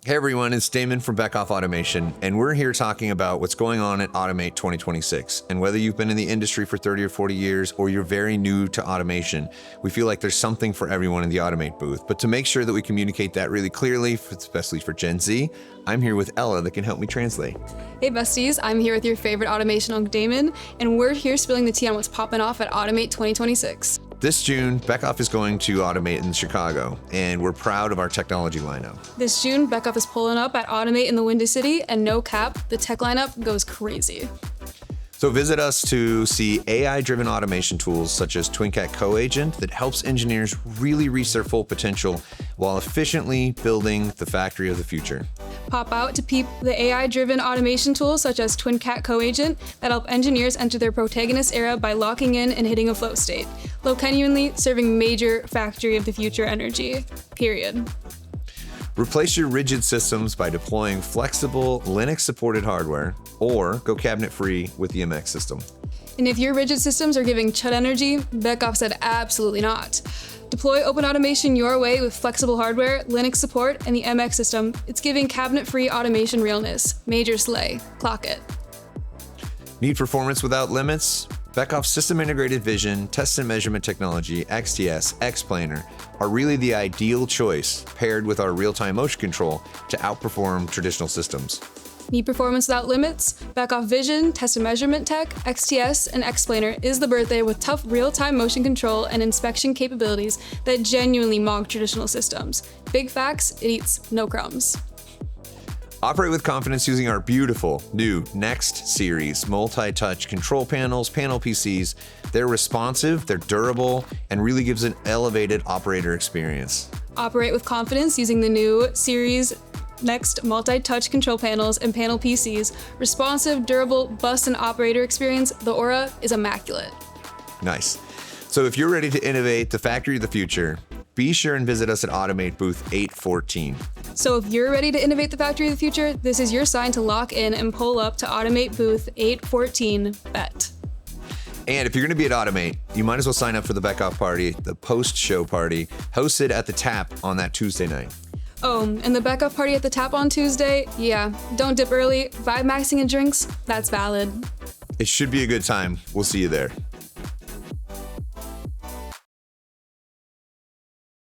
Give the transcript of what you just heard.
Hey everyone, it's Daymon from Beckhoff Automation, and we're here talking about what's going on at Automate 2026. And whether you've been in the industry for 30 or 40 years, or you're very new to automation, we feel like there's something for everyone in the Automate booth. But to make sure that we communicate that really clearly, especially for Gen Z, I'm here with Ella that can help me translate. Hey besties, I'm here with your favorite automation unk Daymon, and we're here spilling the tea on what's popping off at Automate 2026. This June, Beckhoff is going to Automate in Chicago, and we're proud of our technology lineup. This June, Beckhoff is pulling up at Automate in the Windy City, and no cap, the tech lineup goes crazy. So visit us to see AI-driven automation tools such as TwinCAT CoAgent that helps engineers really reach their full potential while efficiently building the factory of the future. Pop out to peep the AI-driven automation tools such as TwinCAT CoAgent that help engineers enter their protagonist era by locking in and hitting a flow state. Genuinely serving major factory of the future energy, period. Replace your rigid systems by deploying flexible Linux-supported hardware, or go cabinet-free with the MX system. And if your rigid systems are giving chud energy, Beckhoff said absolutely not. Deploy open automation your way with flexible hardware, Linux support, and the MX system. It's giving cabinet-free automation realness. Major slay. Clock it. Need performance without limits? Beckhoff's System Integrated Vision, Test and Measurement Technology, XTS, XPlanar, are really the ideal choice paired with our real-time motion control to outperform traditional systems. Need performance without limits? Beckhoff Vision, Test and Measurement Tech, XTS, and XPlanar is the birthday with tough real-time motion control and inspection capabilities that genuinely mock traditional systems. Big facts, it eats no crumbs. Operate with confidence using our beautiful new Next series multi-touch control panels, panel PCs. They're responsive, they're durable, and really gives an elevated operator experience. Operate with confidence using the new series Next multi-touch control panels and panel PCs. Responsive, durable, bus and operator experience. The aura is immaculate. Nice. So if you're ready to innovate the factory of the future, be sure and visit us at Automate booth 814. So if you're ready to innovate the factory of the future, this is your sign to lock in and pull up to Automate booth 814. Bet. And if you're going to be at Automate, you might as well sign up for the Beckhoff party, the post-show party, hosted at the Tap on that Tuesday night. Oh, and the Beckhoff party at the Tap on Tuesday? Yeah, don't dip early. Vibe maxing and drinks? That's valid. It should be a good time. We'll see you there.